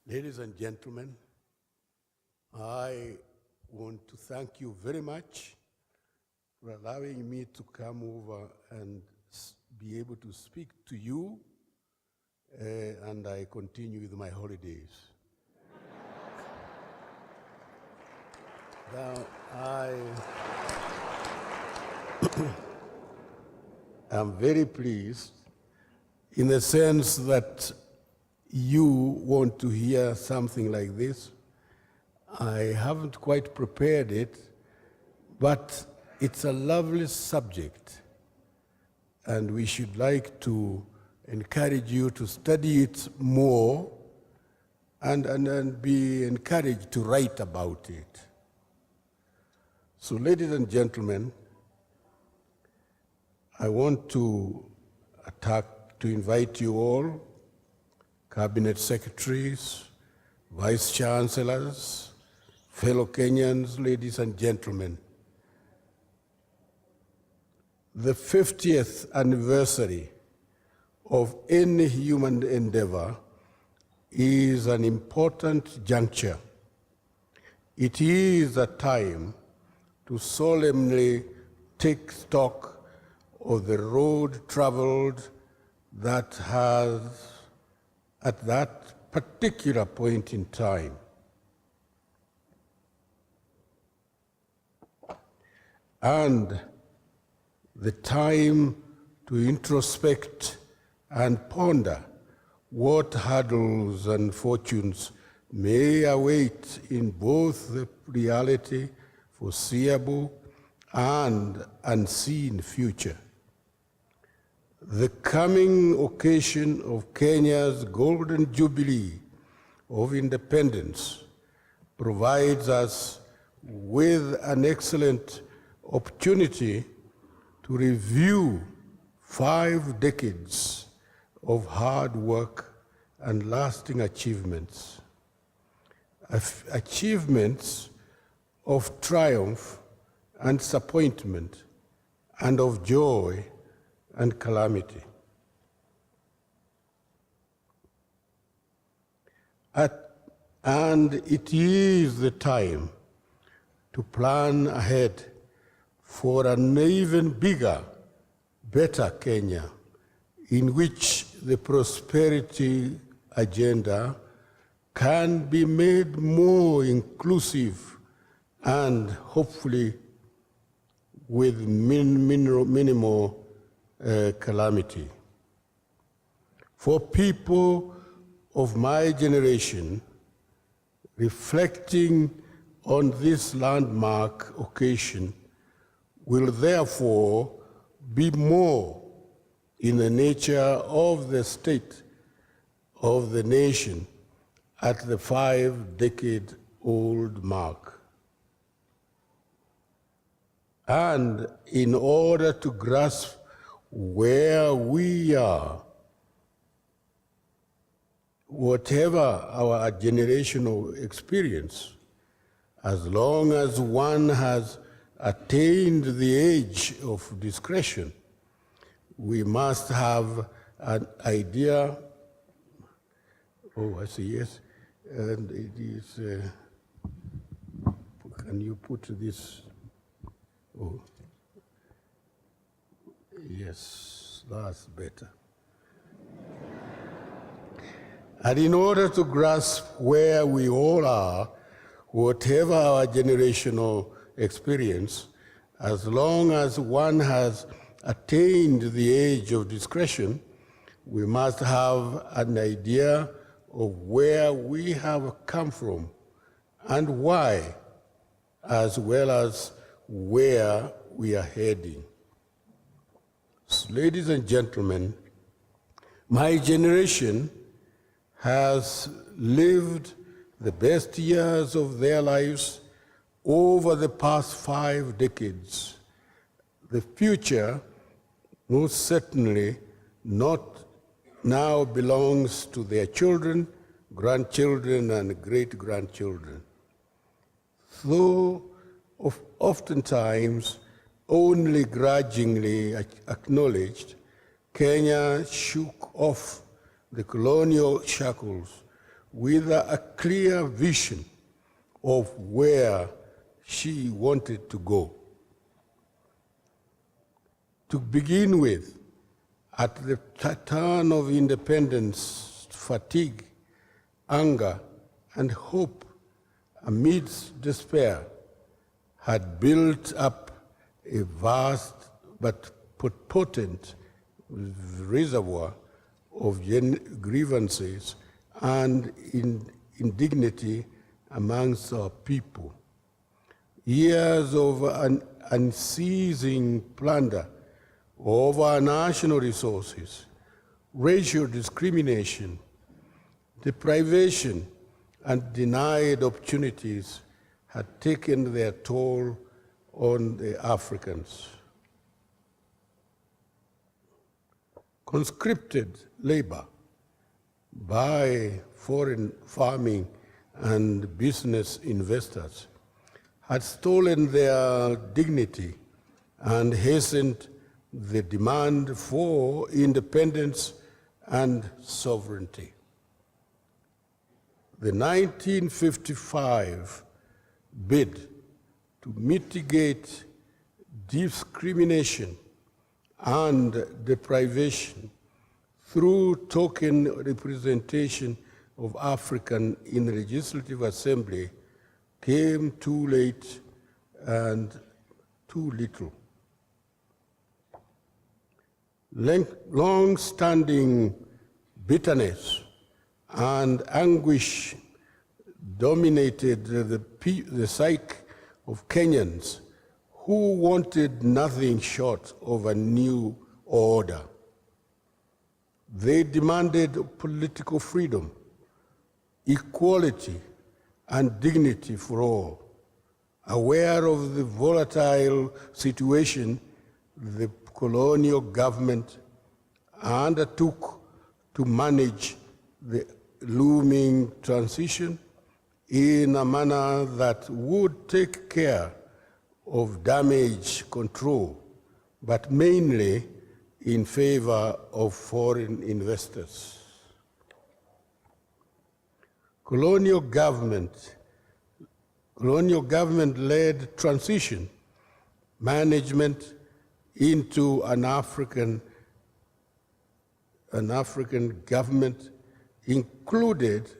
Ladies and gentlemen, I want to thank you very much for allowing me to come over and be able to speak to you, and I continue with my holidays. Now, I am very pleased in the sense that you want to hear something like this. I haven't quite prepared it, but it's a lovely subject, and we should like to encourage you to study it more and be encouraged to write about it. So, ladies and gentlemen, I want to invite you all, cabinet secretaries, vice chancellors, fellow Kenyans, ladies and gentlemen. The 50th anniversary of any human endeavor is an important juncture. It is a time to solemnly take stock of the road traveled that has, at that particular point in time, and the time to introspect and ponder what hurdles and fortunes may await in both the reality, foreseeable, and unseen future. The coming occasion of Kenya's Golden Jubilee of Independence provides us with an excellent opportunity to review 5 decades of hard work and lasting achievements. Achievements of triumph and disappointment, and of joy and calamity. And it is the time to plan ahead for an even bigger, better Kenya, in which the prosperity agenda can be made more inclusive and hopefully with minimal calamity. For people of my generation, reflecting on this landmark occasion will therefore be more in the nature of the state of the nation at the 5-decade-old mark. And in order to grasp where we are, whatever our generational experience, as long as one has attained the age of discretion, we must have an idea. Oh, I see, yes. And it is, can you put this? Oh, yes, that's better. And in order to grasp where we all are, whatever our generational experience, as long as one has attained the age of discretion, we must have an idea of where we have come from and why, as well as where we are heading. So, ladies and gentlemen, my generation has lived the best years of their lives over the past 5 decades. The future most certainly not now belongs to their children, grandchildren, and great-grandchildren. Though oftentimes only grudgingly acknowledged, Kenya shook off the colonial shackles with a clear vision of where she wanted to go. To begin with, at the turn of independence, fatigue, anger, and hope amidst despair had built up a vast but potent reservoir of grievances and indignity amongst our people. Years of unceasing plunder over our national resources, racial discrimination, deprivation, and denied opportunities had taken their toll on the Africans. Conscripted labor by foreign farming and business investors had stolen their dignity and hastened the demand for independence and sovereignty. The 1955 bid to mitigate discrimination and deprivation through token representation of African in the Legislative Assembly came too late and too little. Long-standing bitterness and anguish dominated the psyche of Kenyans who wanted nothing short of a new order. They demanded political freedom, equality, and dignity for all. Aware of the volatile situation, the colonial government undertook to manage the looming transition in a manner that would take care of damage control, but mainly in favor of foreign investors. Colonial government-led transition management into an African government included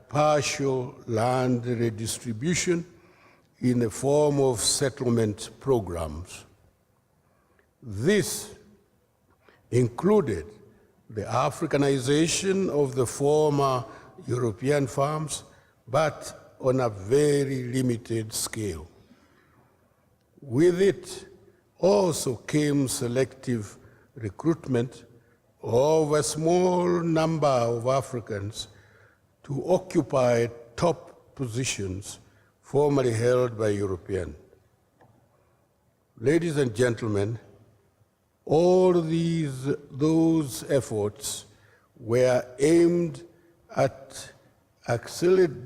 partial land redistribution in the form of settlement programs. This included the Africanization of the former European farms, but on a very limited scale. With it also came selective recruitment of a small number of Africans to occupy top positions formerly held by Europeans. Ladies and gentlemen, all those efforts were aimed at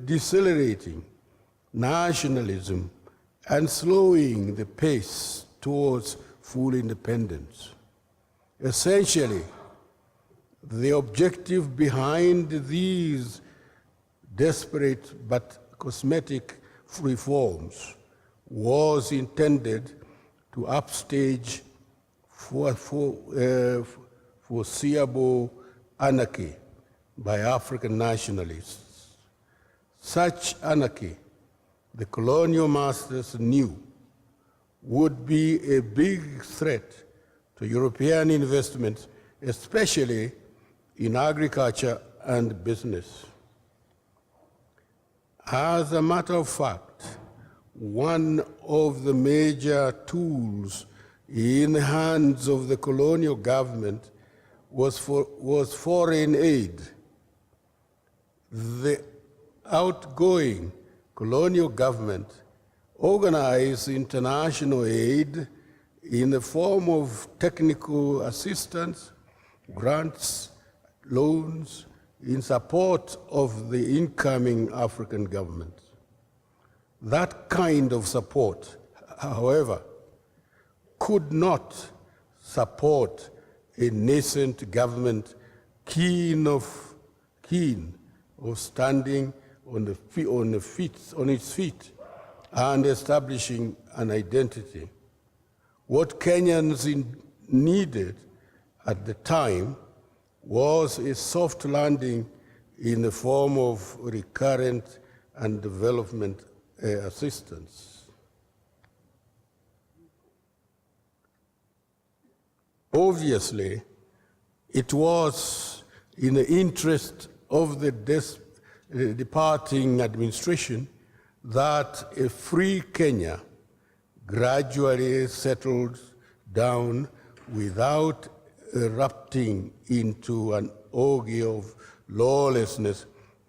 decelerating nationalism and slowing the pace towards full independence. Essentially, the objective behind these desperate but cosmetic reforms was intended to upstage foreseeable anarchy by African nationalists. Such anarchy, the colonial masters knew, would be a big threat to European investments, especially in agriculture and business. As a matter of fact, one of the major tools in the hands of the colonial government was foreign aid. The outgoing colonial government organized international aid in the form of technical assistance, grants, loans, in support of the incoming African government. That kind of support, however, could not support a nascent government keen of standing on its feet and establishing an identity. What Kenyans needed at the time was a soft landing in the form of recurrent and development assistance. Obviously, it was in the interest of the departing administration that a free Kenya gradually settled down without erupting into an orgy of lawlessness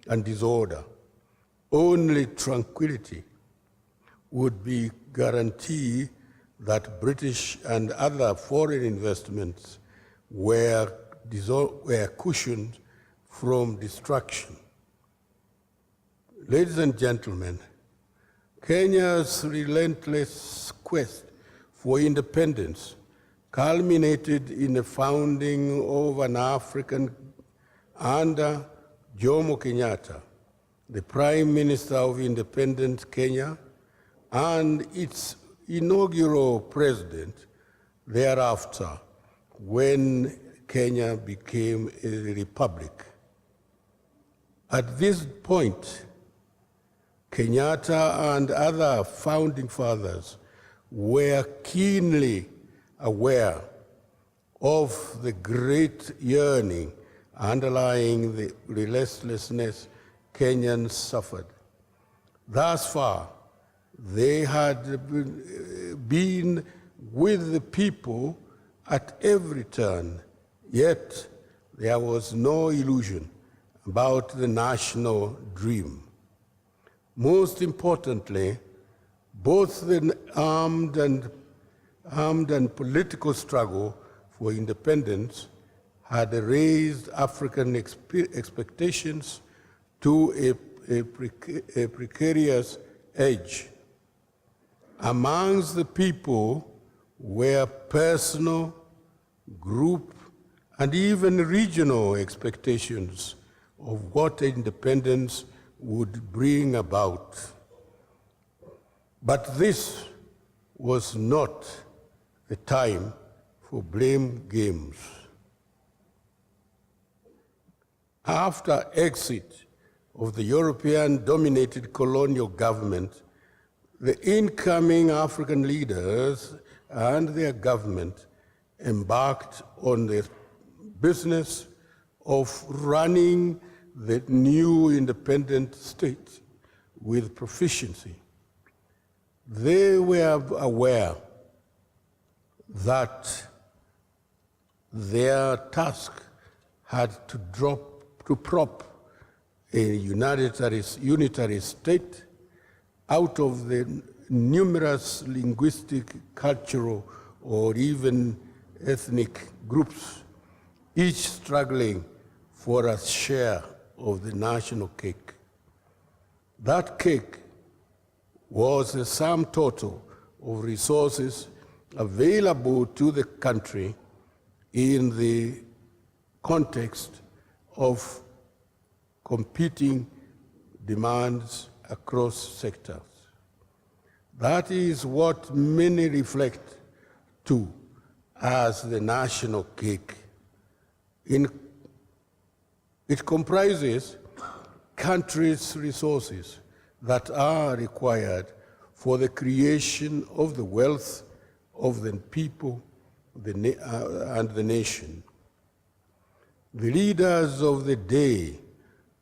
and disorder. Only tranquility would be guarantee that British and other foreign investments were cushioned from destruction. Ladies and gentlemen, Kenya's relentless quest for independence culminated in the founding of an African under Jomo Kenyatta, the Prime Minister of independent Kenya, and its inaugural president thereafter, when Kenya became a republic. At this point, Kenyatta and other founding fathers were keenly aware of the great yearning underlying the restlessness Kenyans suffered. Thus far, they had been with the people at every turn, yet there was no illusion about the national dream. Most importantly, both the armed and political struggle for independence had raised African expectations to a precarious edge. Amongst the people were personal, group, and even regional expectations of what independence would bring about. But this was not the time for blame games. After exit of the European-dominated colonial government, the incoming African leaders and their government embarked on the business of running the new independent state with proficiency. They were aware that their task had to prop a unitary state out of the numerous linguistic, cultural, or even ethnic groups, each struggling for a share of the national cake. That cake was the sum total of resources available to the country in the context of competing demands across sectors. That is what many reflect to as the national cake. It comprises countries' resources that are required for the creation of the wealth of the people and the nation. The leaders of the day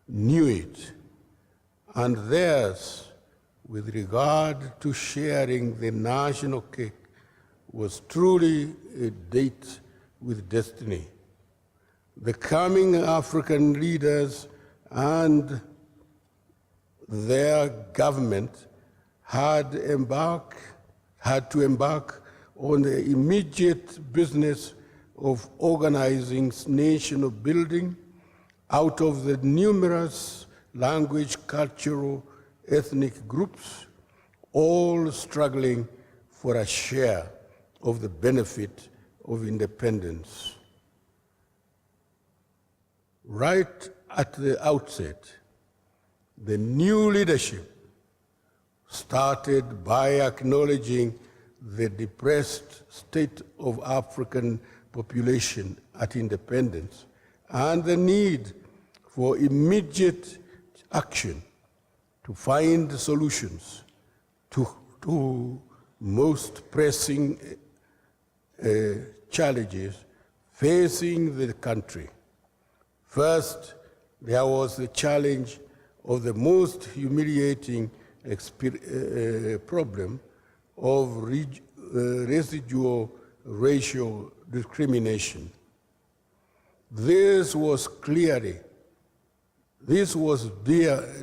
knew it, and theirs, with regard to sharing the national cake, was truly a date with destiny. The coming African leaders and their government had to embark on the immediate business of organizing national building out of the numerous language, cultural, ethnic groups, all struggling for a share of the benefit of independence. Right at the outset, The new leadership started by acknowledging the depressed state of African population at independence and the need for immediate action to find solutions to most pressing challenges facing the country. First, there was the challenge of the most humiliating problem of residual racial discrimination. This was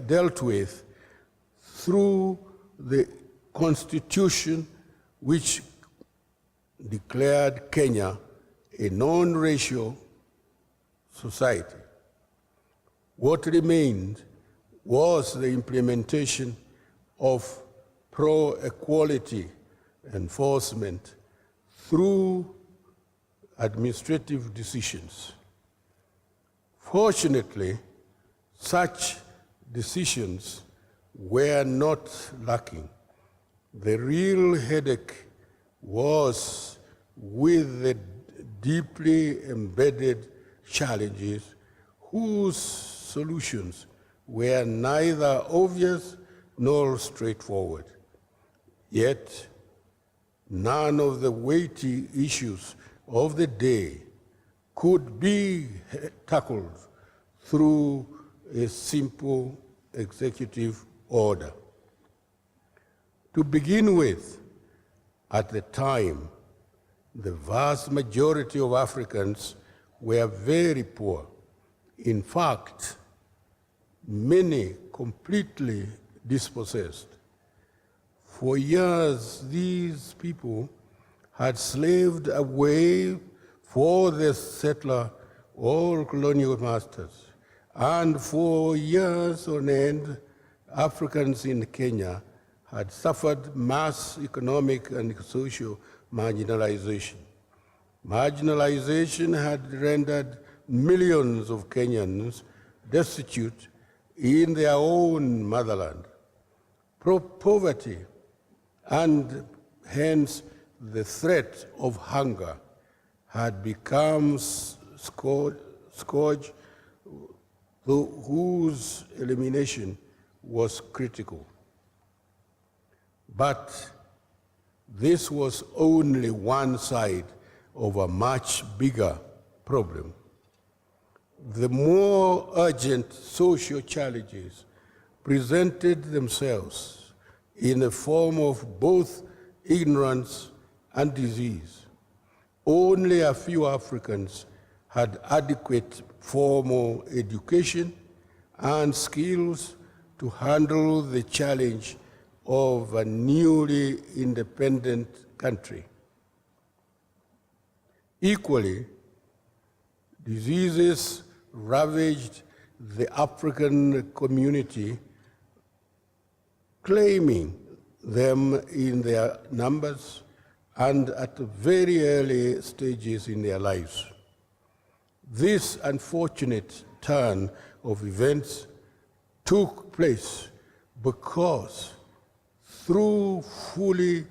dealt with through the Constitution, which declared Kenya a non-racial society. What remained was the implementation of pro-equality enforcement through administrative decisions. Fortunately, such decisions were not lacking. The real headache was with the deeply embedded challenges whose solutions were neither obvious nor straightforward. Yet, none of the weighty issues of the day could be tackled through a simple executive order. To begin with, at the time, the vast majority of Africans were very poor. In fact, many completely dispossessed. For years, these people had slaved away for the settler or colonial masters. And for years on end, Africans in Kenya had suffered mass economic and social marginalization. Marginalization had rendered millions of Kenyans destitute in their own motherland. Poverty and hence the threat of hunger had become scourge whose elimination was critical. But this was only one side of a much bigger problem. The more urgent social challenges presented themselves in the form of both ignorance and disease. Only a few Africans had adequate formal education and skills to handle the challenge of a newly independent country. Equally, diseases ravaged the African community, claiming them in their numbers and at very early stages in their lives. This unfortunate turn of events took place because though fully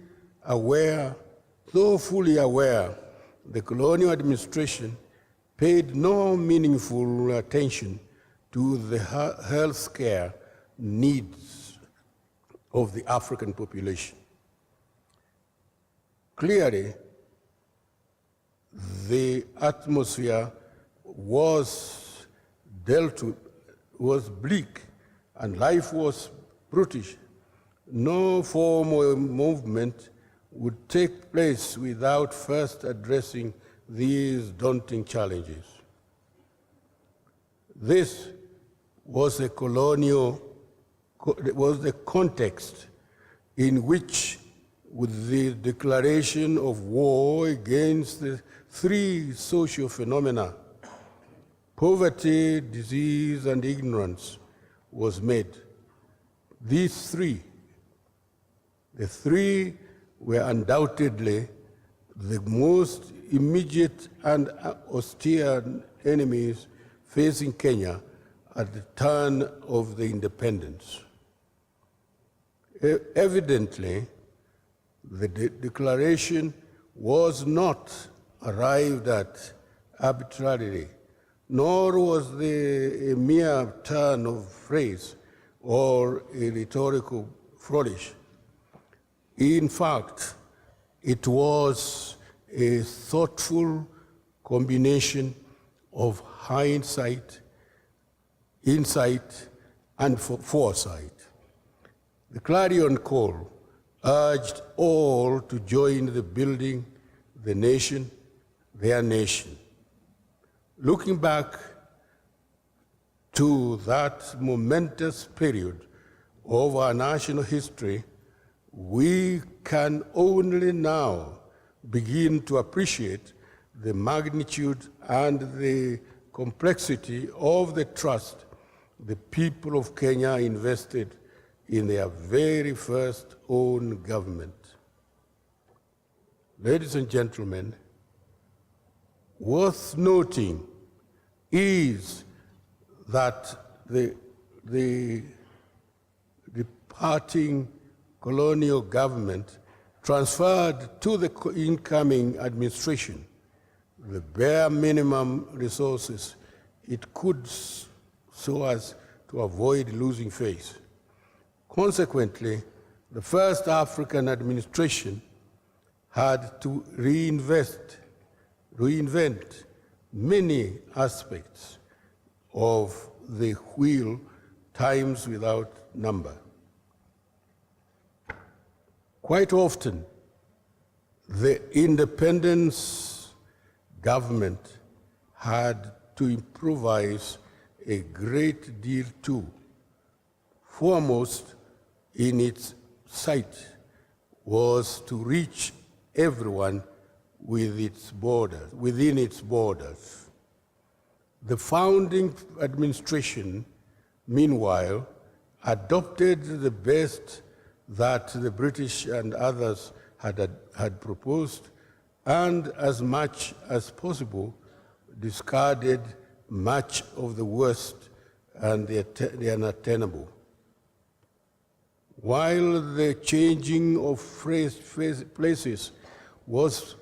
aware, the colonial administration paid no meaningful attention to the health care needs of the African population. Clearly, the atmosphere was bleak and life was brutish. No formal movement would take place without first addressing these daunting challenges. This was the context in which, with the declaration of war against the three social phenomena, poverty, disease, and ignorance, was made. The three were undoubtedly the most immediate and austere enemies facing Kenya at the turn of the independence. Evidently, the declaration was not arrived at arbitrarily, nor was a mere turn of phrase or a rhetorical flourish. In fact, it was a thoughtful combination of hindsight, insight, and foresight. The clarion call urged all to join the building the nation, their nation. Looking back to that momentous period of our national history, we can only now begin to appreciate the magnitude and the complexity of the trust the people of Kenya invested in their very first own government. Ladies and gentlemen, worth noting is that the departing colonial government transferred to the incoming administration the bare minimum resources it could so as to avoid losing face. Consequently, the first African administration had to reinvent many aspects of the wheel, times without number. Quite often, the independence government had to improvise a great deal too. Foremost in its sight was to reach everyone within its borders. The founding administration, meanwhile, adopted the best that the British and others had proposed, and as much as possible discarded much of the worst and the unattainable. While the changing of places was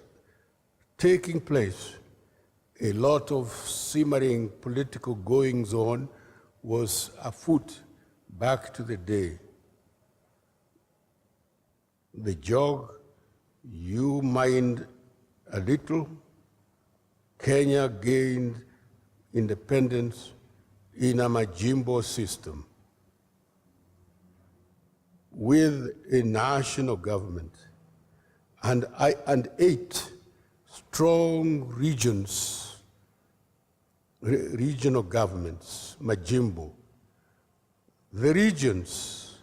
taking place, a lot of simmering political goings-on was afoot back to the day. The jog, you mind a little, Kenya gained independence in a majimbo system with a national government and 8 strong regional governments, majimbo. The regions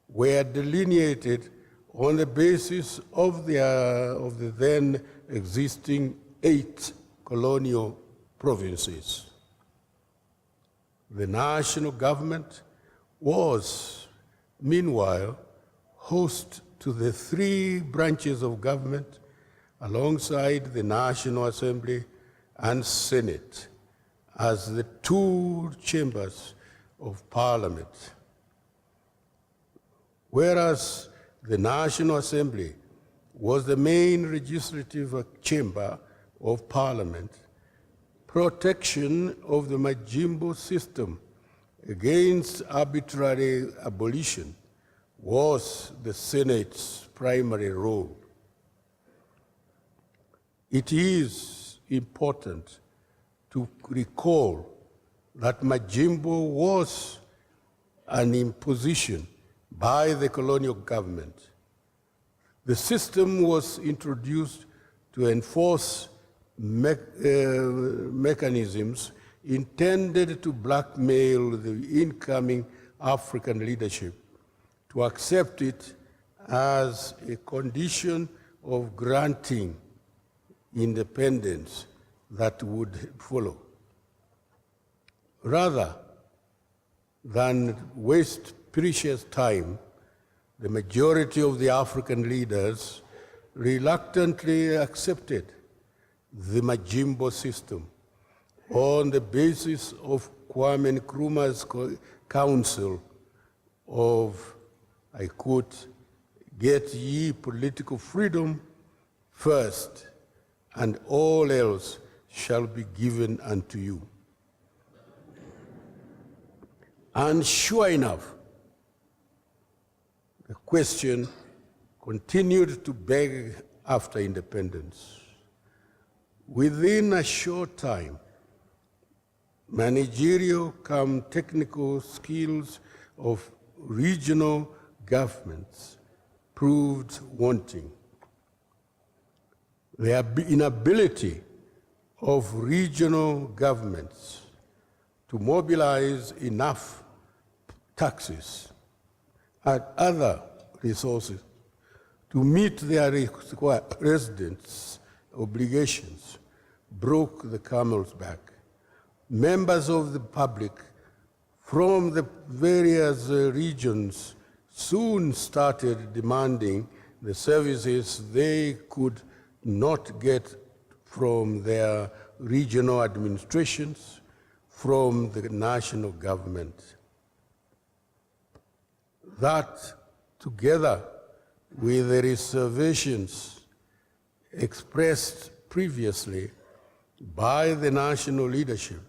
were delineated on the basis of the then existing 8 colonial provinces. The national government was, meanwhile, host to the 3 branches of government alongside the National Assembly and Senate as the 2 chambers of Parliament. Whereas the National Assembly was the main legislative chamber of Parliament, protection of the majimbo system against arbitrary abolition was the Senate's primary role. It is important to recall that majimbo was an imposition by the colonial government. The system was introduced to enforce mechanisms intended to blackmail the incoming African leadership to accept it as a condition of granting independence that would follow. Rather than waste precious time, the majority of the African leaders reluctantly accepted the majimbo system on the basis of Kwame Nkrumah's counsel of, I quote, "Get ye political freedom first, and all else shall be given unto you." And sure enough, the question continued to beg after independence. Within a short time, managerial come technical skills of regional governments proved wanting. The inability of regional governments to mobilize enough taxes and other resources to meet their residents' obligations broke the camel's back. Members of the public from the various regions soon started demanding the services they could not get from their regional administrations, from the national government. That, together with the reservations expressed previously by the national leadership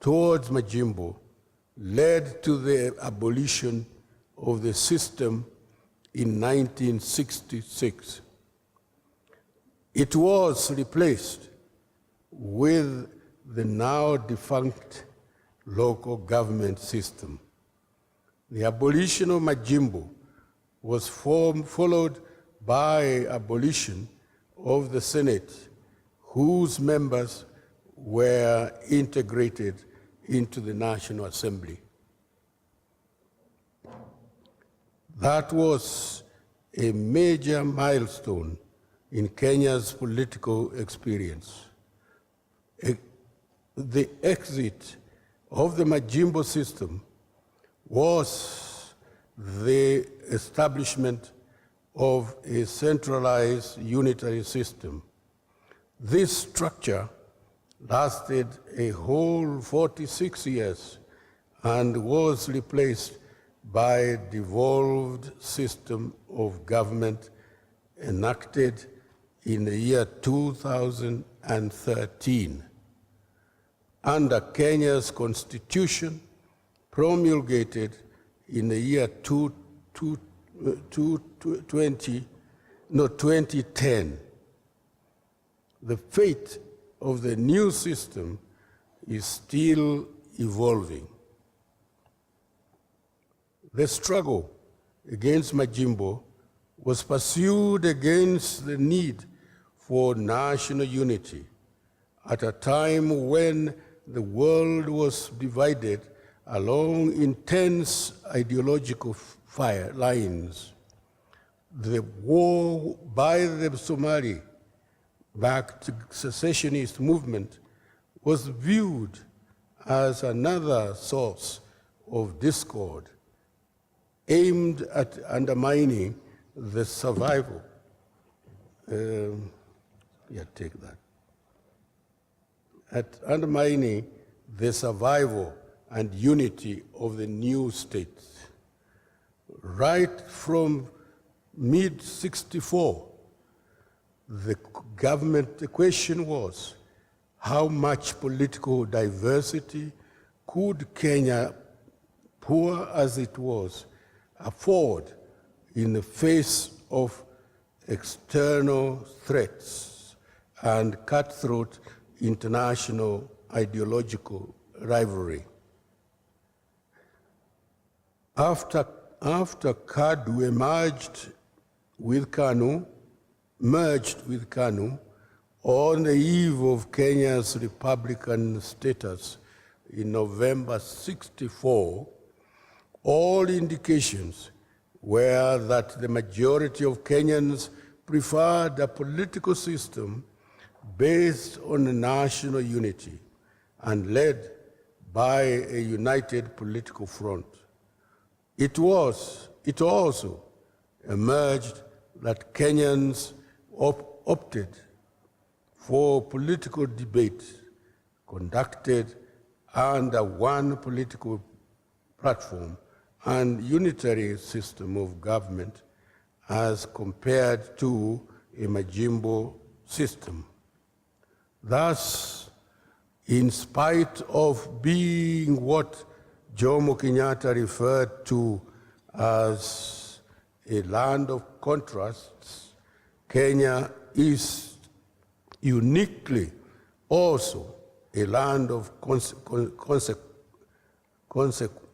towards Majimbo, led to the abolition of the system in 1966. It was replaced with the now defunct local government system. The abolition of Majimbo was followed by abolition of the Senate, whose members were integrated into the National Assembly. That was a major milestone in Kenya's political experience. The exit of the Majimbo system was the establishment of a centralized unitary system. This structure lasted a whole 46 years and was replaced by a devolved system of government enacted in the year 2013 under Kenya's constitution, promulgated in the year 2010. The fate of the new system is still evolving. The struggle against Majimbo was pursued against the need for national unity at a time when the world was divided along intense ideological fire lines. The war by the Somali-backed secessionist movement was viewed as another source of discord aimed at undermining the survival. At undermining the survival and unity of the new state. Right from mid-64, the question was, how much political diversity could Kenya, poor as it was, afford in the face of external threats and cutthroat international ideological rivalry? After KADU merged with KANU on the eve of Kenya's Republican status in November '64, all indications were that the majority of Kenyans preferred a political system based on national unity and led by a united political front. It also emerged that Kenyans opted for political debate conducted under one political platform and unitary system of government as compared to a majimbo system. Thus, in spite of being what Jomo Kenyatta referred to as a land of contrasts, Kenya is uniquely also a land of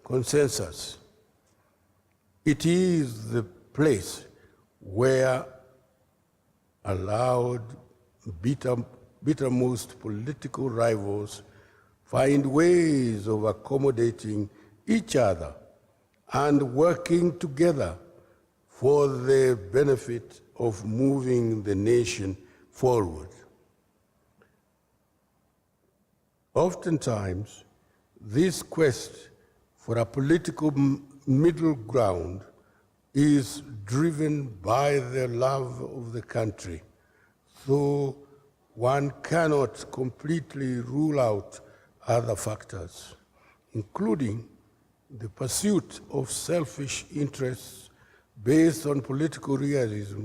consensus. It is the place where allowed bittermost political rivals find ways of accommodating each other and working together for the benefit of moving the nation forward. Oftentimes, this quest for a political middle ground is driven by the love of the country, though one cannot completely rule out other factors, including the pursuit of selfish interests based on political realism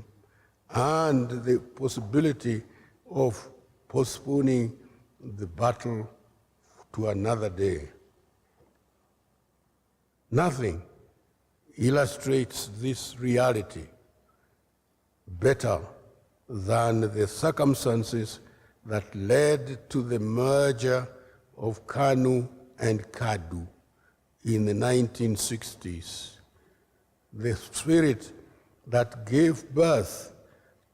and the possibility of postponing the battle to another day. Nothing illustrates this reality better than the circumstances that led to the merger of KANU and KADU in the 1960s. The spirit that gave birth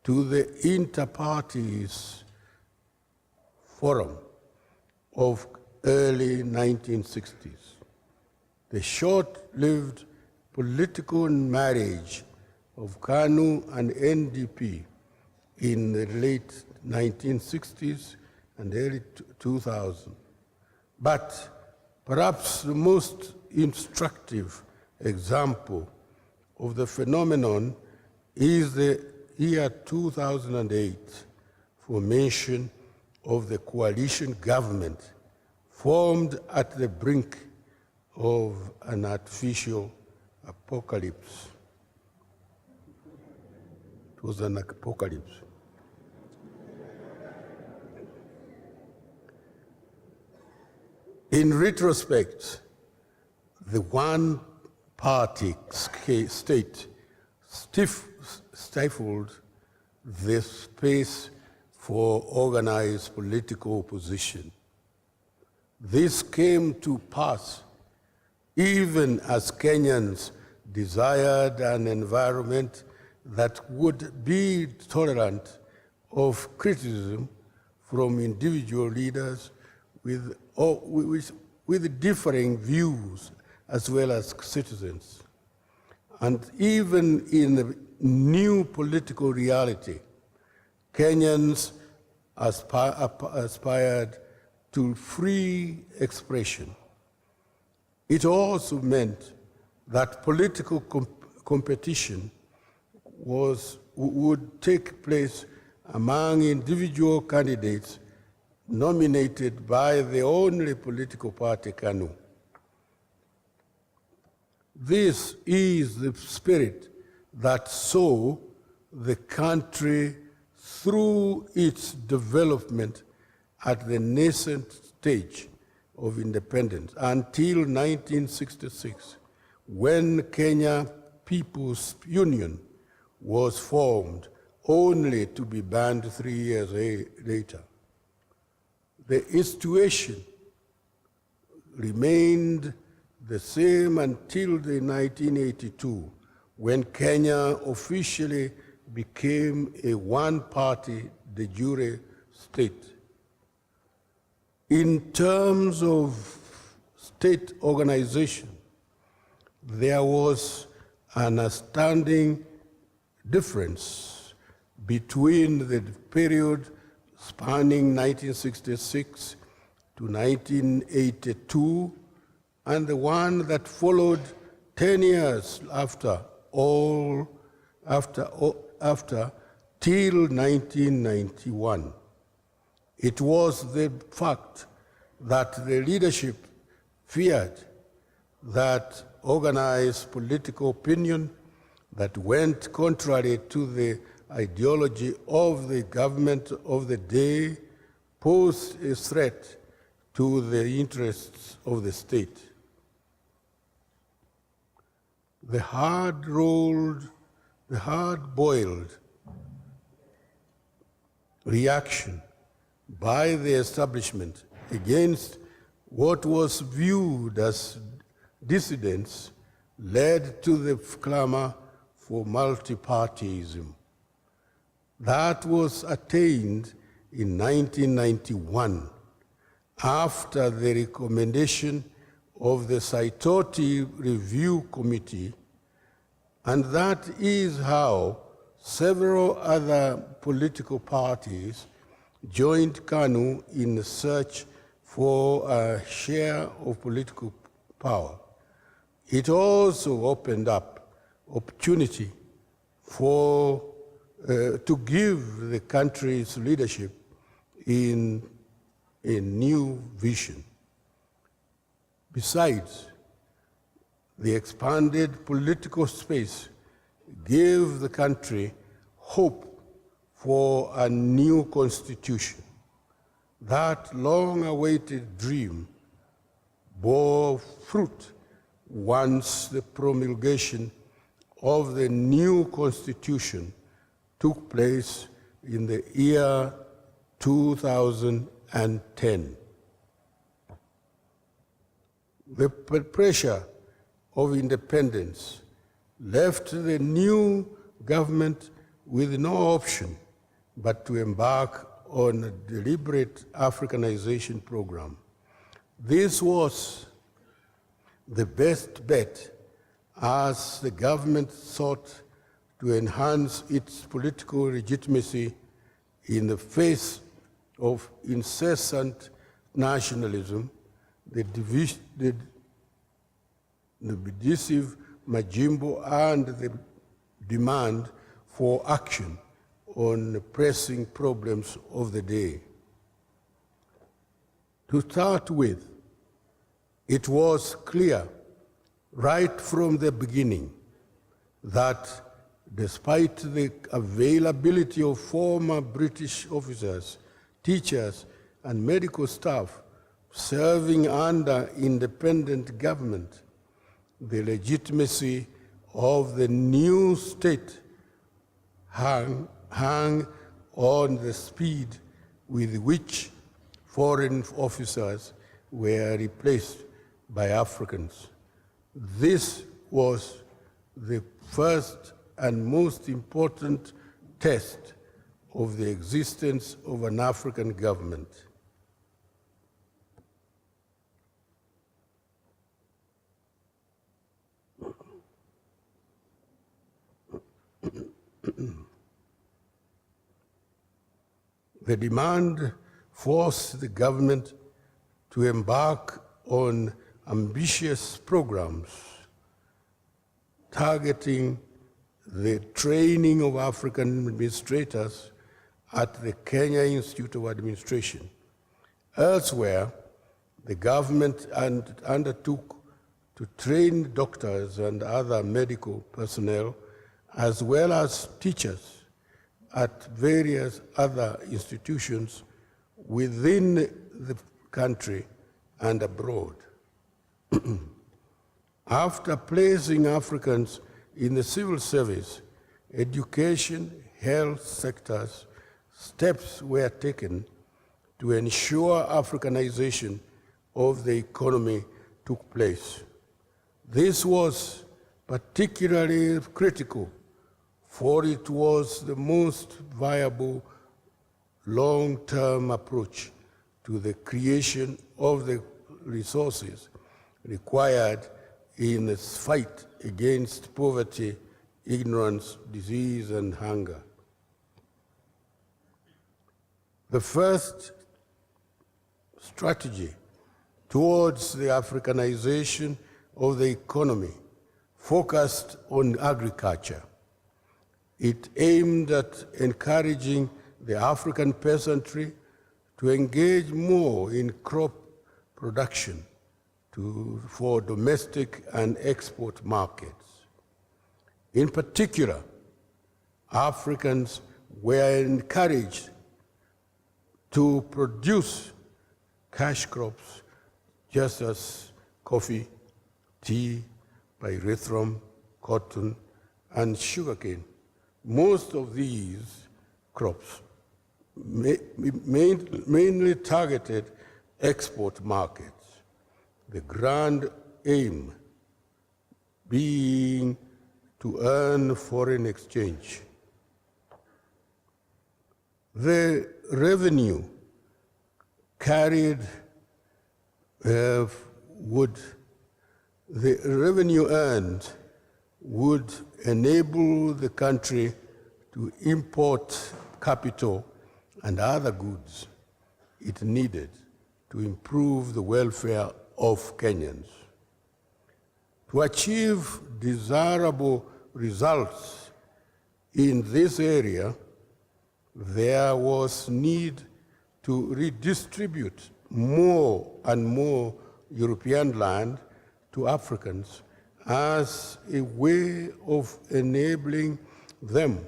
to the Inter-Parties Forum of early 1960s. The short-lived political marriage of KANU and NDP in the late 1960s and early 2000. But perhaps the most instructive example of the phenomenon is the year 2008 formation of the coalition government formed at the brink of an artificial apocalypse. It was an apocalypse. In retrospect, the one-party state stifled the space for organized political opposition. This came to pass even as Kenyans desired an environment that would be tolerant of criticism from individual leaders with differing views as well as citizens. And even in the new political reality, Kenyans aspired to free expression. It also meant that political competition would take place among individual candidates nominated by the only political party, KANU. This is the spirit that saw the country through its development at the nascent stage of independence until 1966, when Kenya People's Union was formed, only to be banned 3 years later. The situation remained the same until the 1982, when Kenya officially became a one-party de jure state. In terms of state organization, there was an astounding difference between the period spanning 1966 to 1982 and the one that followed 10 years after till 1991. It was the fact that the leadership feared that organized political opinion that went contrary to the ideology of the government of the day posed a threat to the interests of the state. The hard-boiled reaction by the establishment against what was viewed as dissidents led to the clamor for multipartyism. That was attained in 1991 after the recommendation of the Saitoti Review Committee, and that is how several other political parties joined KANU in the search for a share of political power. It also opened up opportunity for to give the country's leadership in a new vision. Besides, the expanded political space gave the country hope for a new constitution. That long-awaited dream bore fruit once the promulgation of the new constitution took place in the year 2010. The pressure of independence left the new government with no option but to embark on a deliberate Africanization program. This was the best bet as the government sought to enhance its political legitimacy in the face of incessant nationalism, the divisive Majimbo, and the demand for action on the pressing problems of the day. To start with, it was clear right from the beginning that despite the availability of former British officers, teachers, and medical staff serving under independent government, the legitimacy of the new state hung on the speed with which foreign officers were replaced by Africans. This was the first and most important test of the existence of an African government. The demand forced the government to embark on ambitious programs targeting the training of African administrators at the Kenya Institute of Administration. Elsewhere, the government undertook to train doctors and other medical personnel, as well as teachers at various other institutions within the country and abroad. After placing Africans in the civil service, education, health sectors, steps were taken to ensure Africanization of the economy took place. This was particularly critical, for it was the most viable long-term approach to the creation of the resources required in the fight against poverty, ignorance, disease, and hunger. The first strategy towards the Africanization of the economy focused on agriculture. It aimed at encouraging the African peasantry to engage more in crop production, for domestic and export markets. In particular, Africans were encouraged to produce cash crops just as coffee, tea, pyrethrum, cotton, and sugarcane. Most of these crops mainly targeted export markets, the grand aim being to earn foreign exchange. The revenue earned would enable the country to import capital and other goods it needed to improve the welfare of Kenyans. To achieve desirable results in this area, there was need to redistribute more and more European land to Africans as a way of enabling them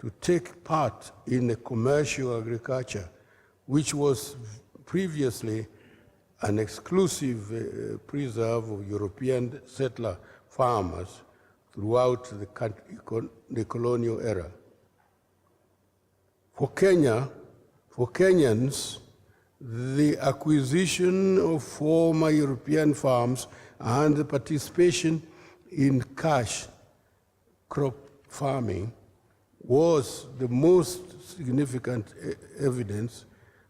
to take part in a commercial agriculture, which was previously an exclusive preserve of European settler farmers throughout the colonial era. For Kenyans, the acquisition of former European farms and the participation in cash crop farming was the most significant evidence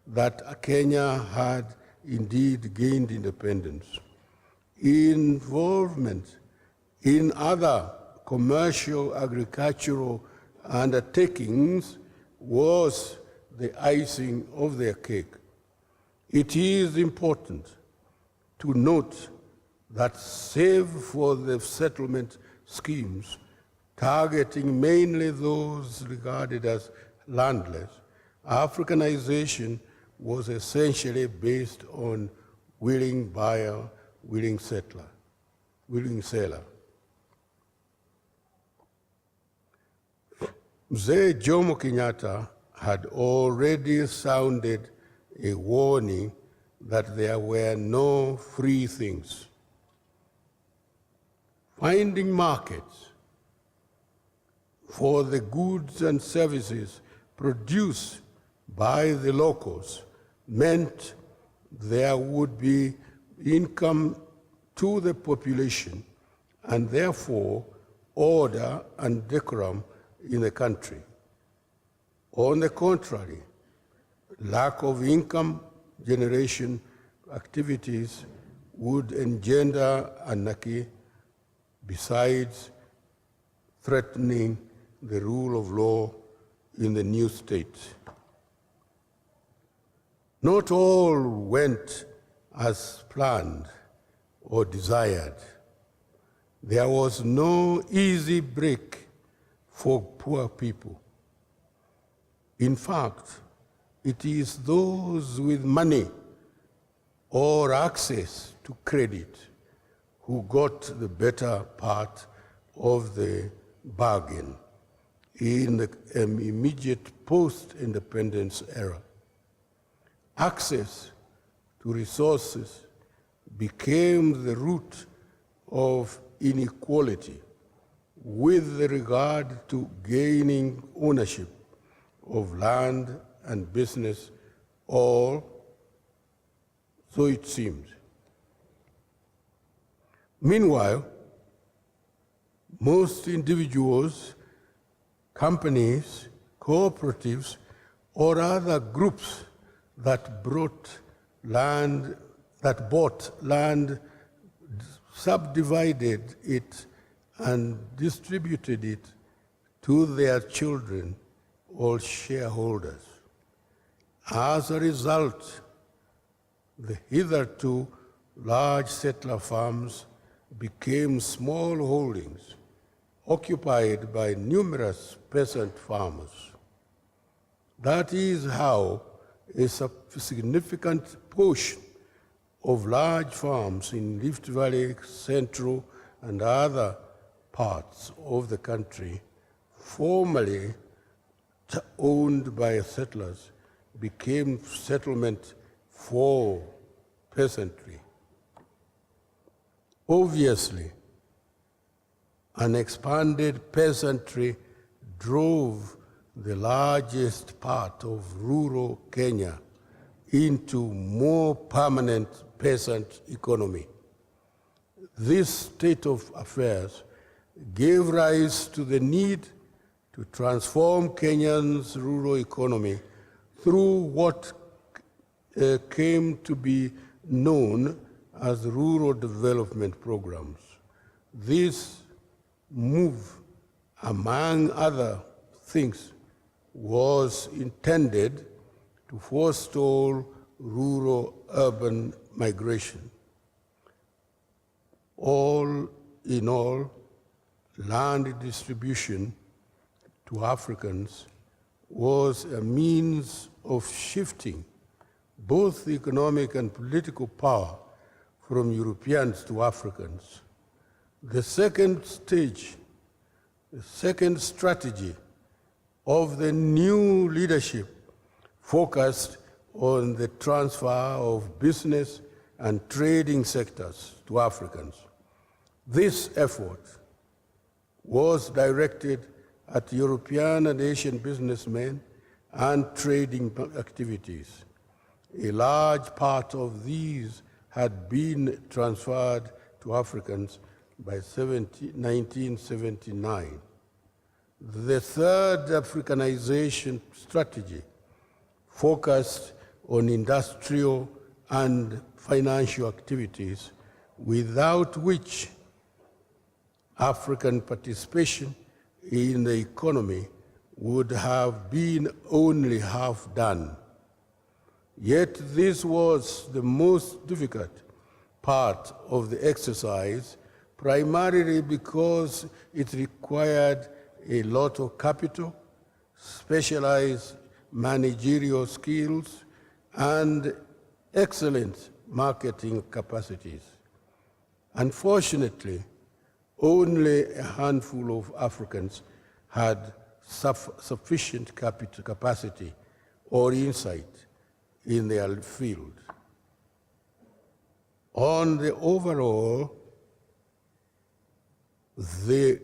that Kenya had indeed gained independence. Involvement in other commercial agricultural undertakings was the icing of their cake. It is important to note that save for the settlement schemes targeting mainly those regarded as landless, Africanization was essentially based on willing buyer, willing settler, willing seller. Mzee Jomo Kenyatta had already sounded a warning that there were no free things. Finding markets for the goods and services produced by the locals meant there would be income to the population and therefore order and decorum in the country. On the contrary, lack of income generation activities would engender anarchy, besides threatening the rule of law in the new state. Not all went as planned or desired. There was no easy break for poor people. In fact, it is those with money or access to credit who got the better part of the bargain in the immediate post-independence era. Access to resources became the root of inequality with regard to gaining ownership of land and business, or so it seemed. Meanwhile, most individuals, companies, cooperatives, or other groups that bought land, subdivided it and distributed it to their children or shareholders. As a result, the hitherto large settler farms became small holdings occupied by numerous peasant farmers. That is how a significant portion of large farms in Rift Valley, Central, and other parts of the country, formerly owned by settlers, became settlement for peasantry. Obviously, an expanded peasantry drove the largest part of rural Kenya into more permanent peasant economy. This state of affairs gave rise to the need to transform Kenya's rural economy through what came to be known as rural development programs. This move, among other things, was intended to forestall rural-urban migration. All in all, land distribution to Africans was a means of shifting both economic and political power from Europeans to Africans. The second stage, the second strategy of the new leadership focused on the transfer of business and trading sectors to Africans. This effort was directed at European and Asian businessmen and trading activities. A large part of these had been transferred to Africans by 1979. The third Africanization strategy focused on industrial and financial activities, without which African participation in the economy would have been only half done. Yet this was the most difficult part of the exercise, primarily because it required a lot of capital, specialized managerial skills, and excellent marketing capacities. Unfortunately, only a handful of Africans had sufficient capital capacity or insight in their field. On the overall, the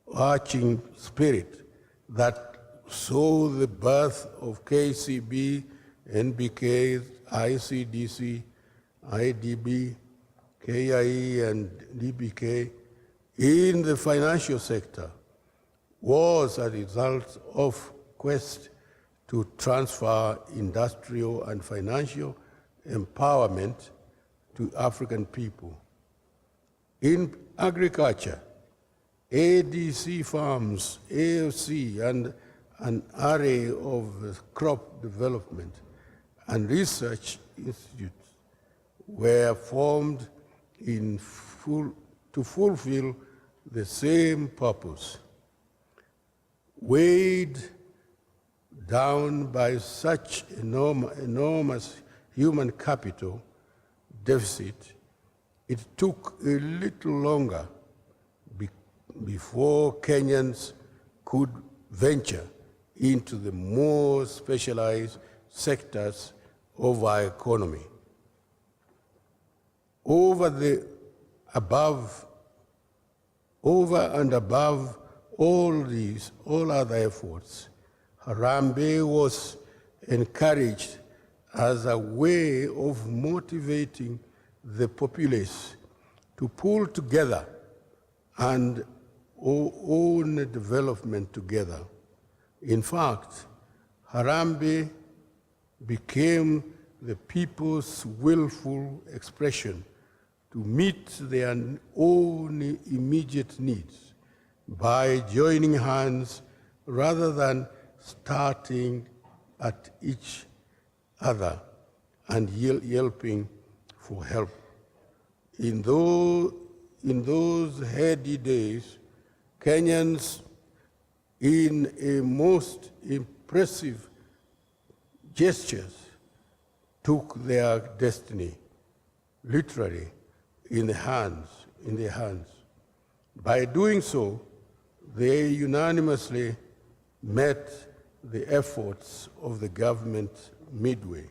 overarching spirit that saw the birth of KCB, NBK, ICDC, IDB, KIE, and DBK in the financial sector was a result of quest to transfer industrial and financial empowerment to African people. In agriculture, ADC farms, AFC, and an array of crop development and research institutes were formed to fulfill the same purpose. Weighed down by such enormous human capital deficit, it took a little longer before Kenyans could venture into the more specialized sectors of our economy. Over and above all other efforts, Harambee was encouraged as a way of motivating the populace to pull together and own development together. In fact, Harambee became the people's willful expression to meet their own immediate needs by joining hands rather than starting at each other and yelping for help. In those heady days, Kenyans, in a most impressive gestures, took their destiny literally in their hands. By doing so, they unanimously met the efforts of the government midway.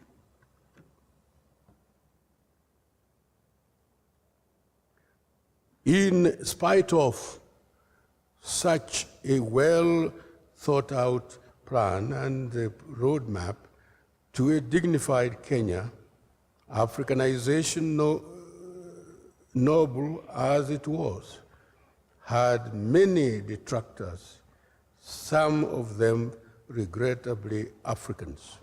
In spite of such a well thought out plan and roadmap to a dignified Kenya, Africanization, noble as it was, had many detractors, some of them regrettably Africans.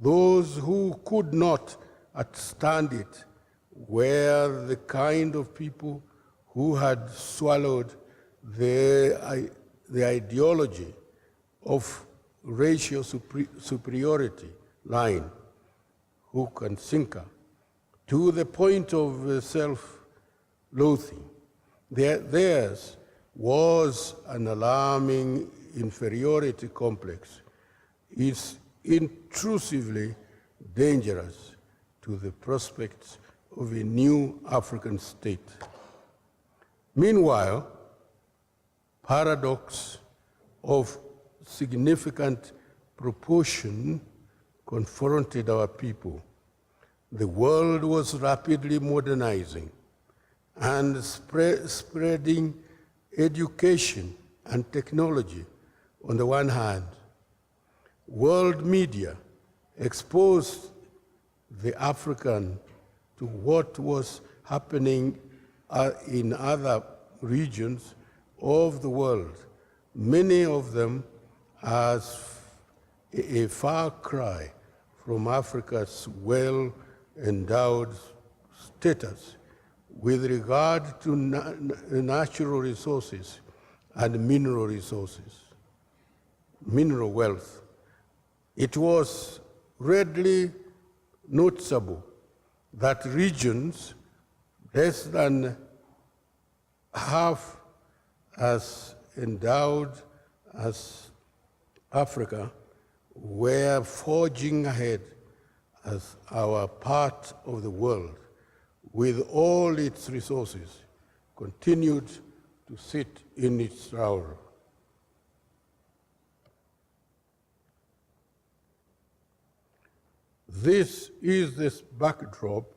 Those who could not stand it were the kind of people who had swallowed the ideology of racial superiority line, hook and sinker, to the point of self-loathing. Theirs was an alarming inferiority complex. It's intrusively dangerous to the prospects of a new African state. Meanwhile, paradox of significant proportion confronted our people. The world was rapidly modernizing and spreading education and technology on the one hand. World media exposed the African to what was happening in other regions of the world, many of them as a far cry from Africa's well-endowed status with regard to natural resources and mineral resources, mineral wealth. It was readily noticeable that regions less than half as endowed as Africa were forging ahead as our part of the world, with all its resources, continued to sit in its tower. This is the backdrop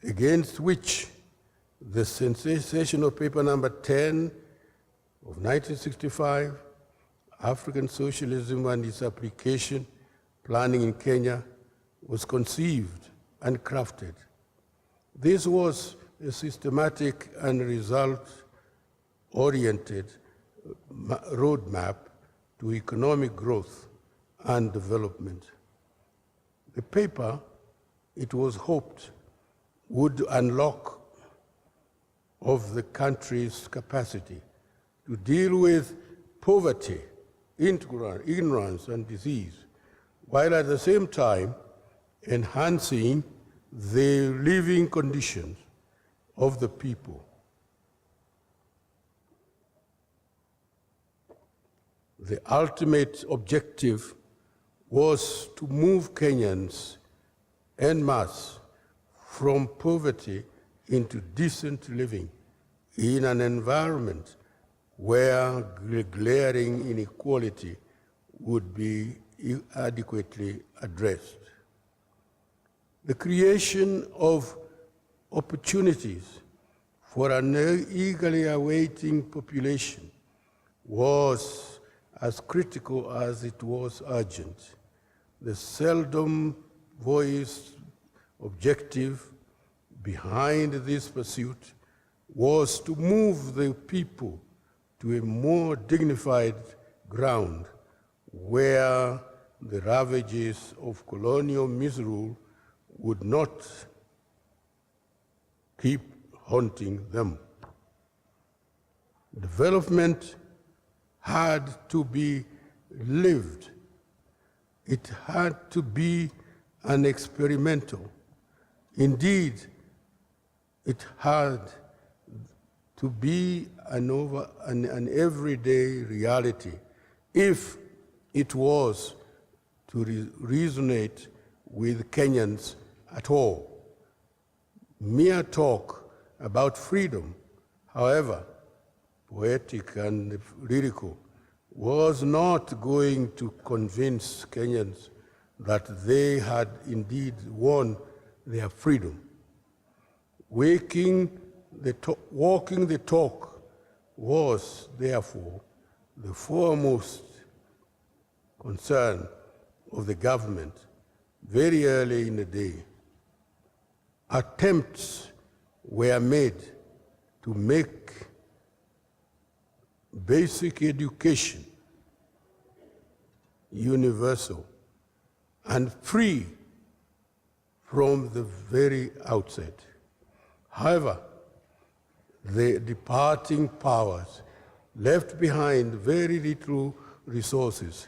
against which the sensational paper number 10 of 1965, African Socialism and its Application, Planning in Kenya, was conceived and crafted. This was a systematic and result-oriented roadmap to economic growth and development. The paper, it was hoped, would unlock of the country's capacity to deal with poverty, ignorance, and disease, while at the same time enhancing the living conditions of the people. The ultimate objective was to move Kenyans en masse from poverty into decent living in an environment where glaring inequality would be adequately addressed. The creation of opportunities for an eagerly awaiting population was as critical as it was urgent. The seldom voiced objective behind this pursuit was to move the people to a more dignified ground where the ravages of colonial misrule would not keep haunting them. Development had to be lived. It had to be an experimental. Indeed, it had to be an everyday reality if it was to resonate with Kenyans at all. Mere talk about freedom, however poetic and lyrical, was not going to convince Kenyans that they had indeed won their freedom. Walking the talk was, therefore, the foremost concern of the government very early in the day. Attempts were made to make basic education universal and free from the very outset. However, the departing powers left behind very little resources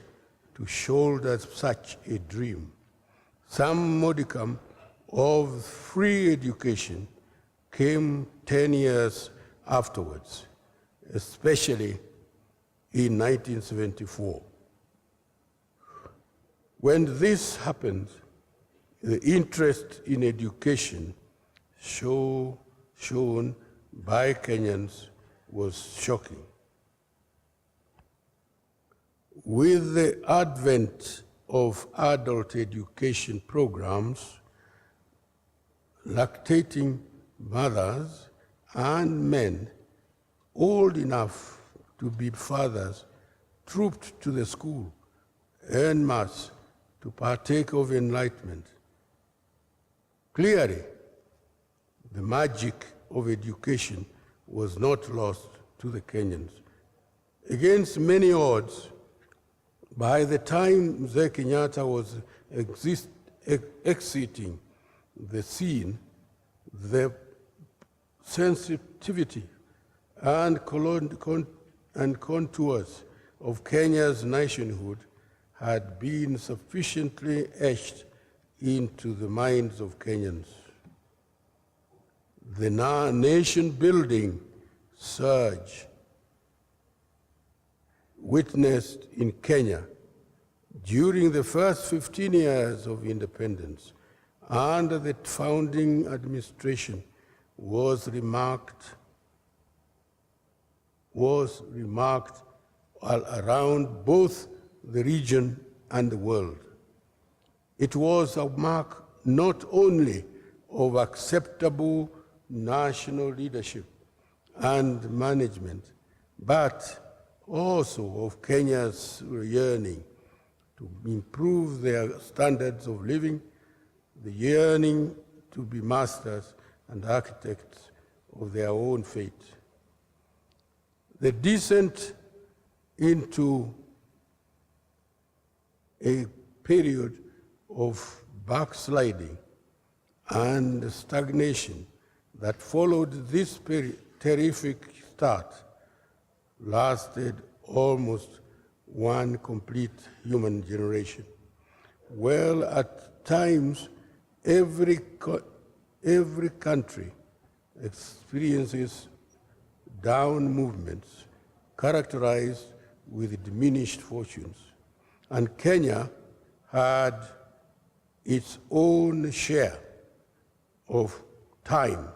to shoulder such a dream. Some modicum of free education came 10 years afterwards, especially in 1974. When this happened, the interest in education shown by Kenyans was shocking. With the advent of adult education programs, lactating mothers and men old enough to be fathers trooped to the school en masse to partake of enlightenment. Clearly, the magic of education was not lost to the Kenyans. Against many odds, by the time Mzee Kenyatta was exiting the scene, the sensitivity and contours of Kenya's nationhood had been sufficiently etched into the minds of Kenyans. The nation-building surge witnessed in Kenya during the first 15 years of independence under the founding administration was remarked all around both the region and the world. It was a mark not only of acceptable national leadership and management, but also of Kenya's yearning to improve their standards of living, the yearning to be masters and architects of their own fate. The descent into a period of backsliding and stagnation that followed this terrific start lasted almost one complete human generation. Well, at times, every country experiences down movements characterized with diminished fortunes. And Kenya had its own share of time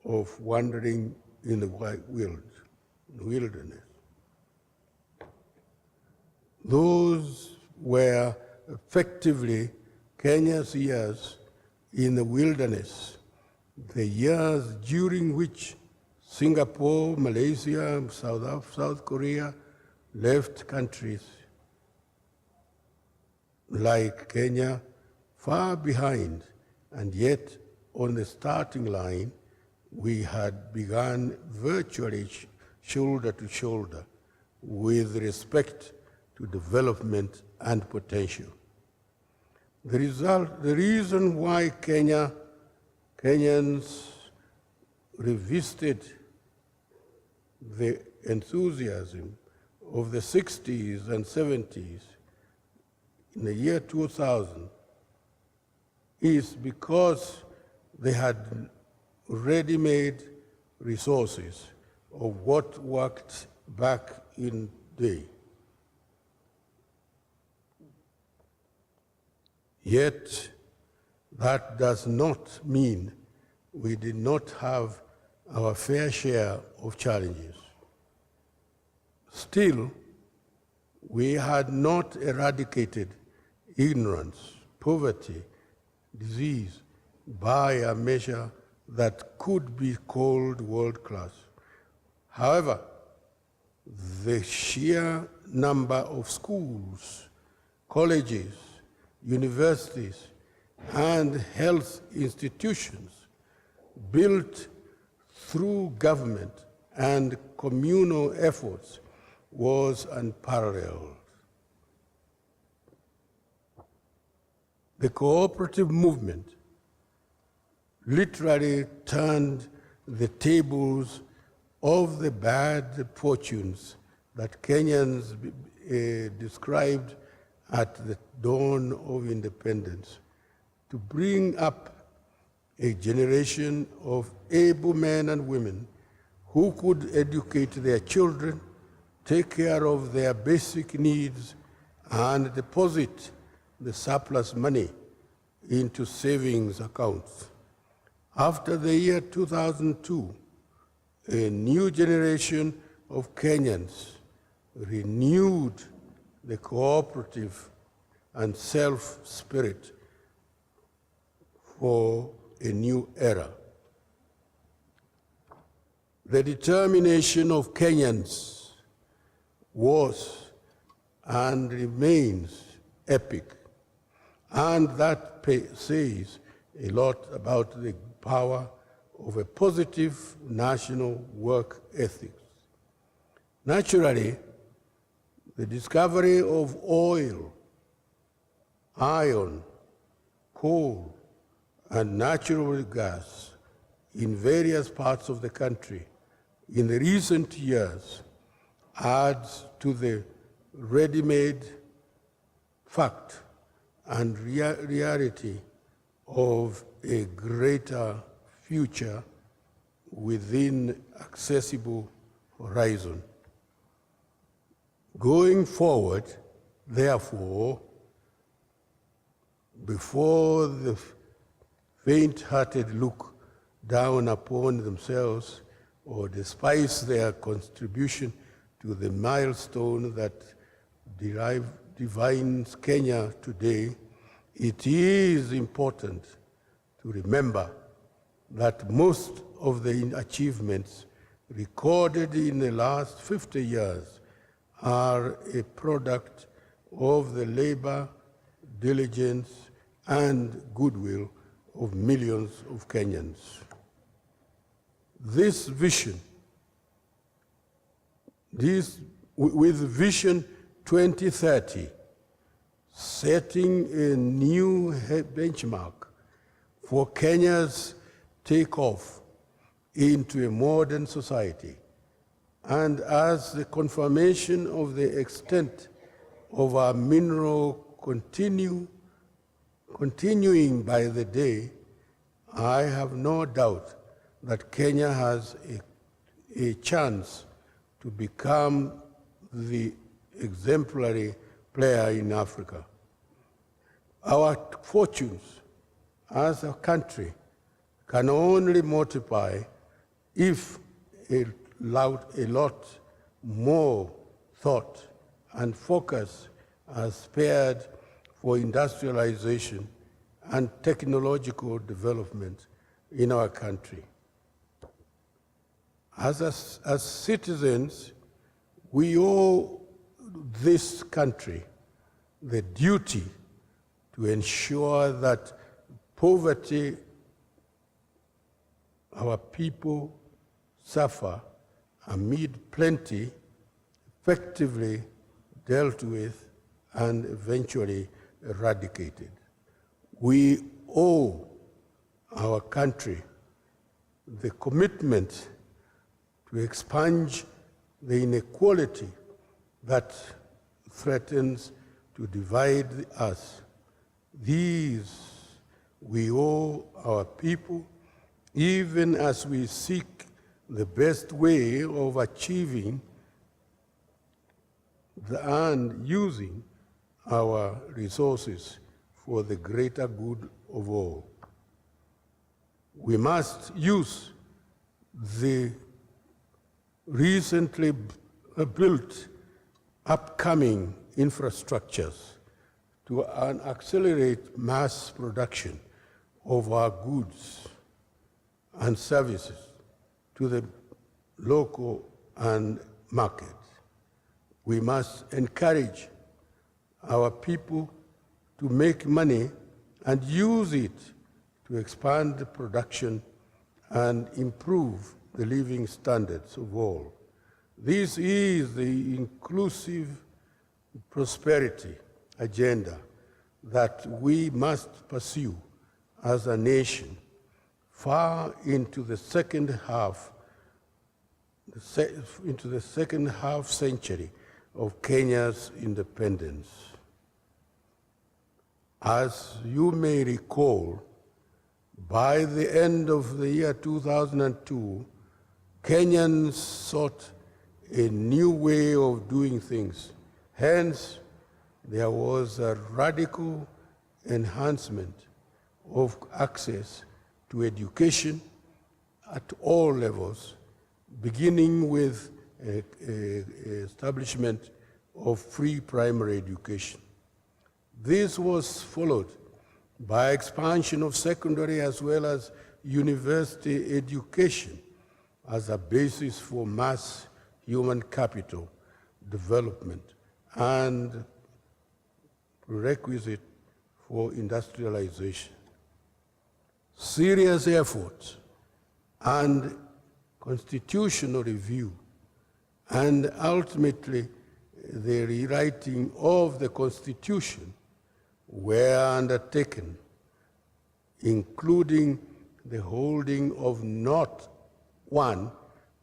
of wandering in the wilderness. Those were effectively Kenya's years in the wilderness, the years during which Singapore, Malaysia, South Korea left countries like Kenya far behind, and yet on the starting line, we had begun virtually shoulder to shoulder with respect to development and potential. The reason why Kenyans revisited the enthusiasm of the 60s and 70s in the year 2000 is because they had ready-made resources of what worked back in the day. Yet, that does not mean we did not have our fair share of challenges. Still, we had not eradicated ignorance, poverty, disease by a measure that could be called world-class. However, the sheer number of schools, colleges, universities, and health institutions built through government and communal efforts was unparalleled. The cooperative movement literally turned the tables of the bad fortunes that Kenyans described at the dawn of independence to bring up a generation of able men and women who could educate their children, take care of their basic needs, and deposit the surplus money into savings accounts. After the year 2002, a new generation of Kenyans renewed the cooperative and self-spirit for a new era. The determination of Kenyans was and remains epic, and that says a lot about the power of a positive national work ethic. Naturally, the discovery of oil, iron, coal, and natural gas in various parts of the country in the recent years adds to the ready-made fact and reality of a greater future within accessible horizon. Going forward, therefore, before the faint-hearted look down upon themselves or despise their contribution to the milestone that defines Kenya today, it is important to remember that most of the achievements recorded in the last 50 years are a product of the labor, diligence, and goodwill of millions of Kenyans. This vision, with Vision 2030, setting a new benchmark for Kenya's takeoff into a modern society, and as the confirmation of the extent of our mineral continuing by the day, I have no doubt that Kenya has a chance to become the exemplary player in Africa. Our fortunes as a country can only multiply if a lot more thought and focus are spared for industrialization and technological development in our country. As citizens, we owe this country the duty to ensure that poverty our people suffer amid plenty effectively dealt with and eventually eradicated. We owe our country the commitment to expunge the inequality that threatens to divide us. These we owe our people, even as we seek the best way of achieving and using our resources for the greater good of all. We must use the recently built upcoming infrastructures to accelerate mass production of our goods and services to the local and market. We must encourage our people to make money and use it to expand the production and improve the living standards of all. This is the inclusive prosperity agenda that we must pursue as a nation far into the second half century of Kenya's independence. As you may recall, by the end of the year 2002, Kenyans sought a new way of doing things. Hence, there was a radical enhancement of access to education at all levels, beginning with establishment of free primary education. This was followed by expansion of secondary as well as university education as a basis for mass human capital development and prerequisite for industrialization. Serious efforts and constitutional review and ultimately the rewriting of the Constitution were undertaken, including the holding of not one,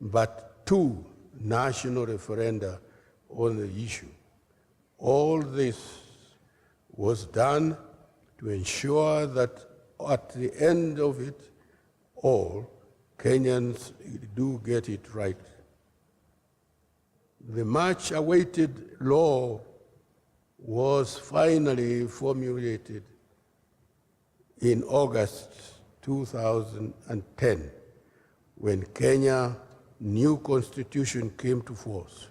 but two national referenda on the issue. All this was done to ensure that at the end of it all, Kenyans do get it right. The much-awaited law was finally formulated in August 2010, when Kenya's new constitution came to force.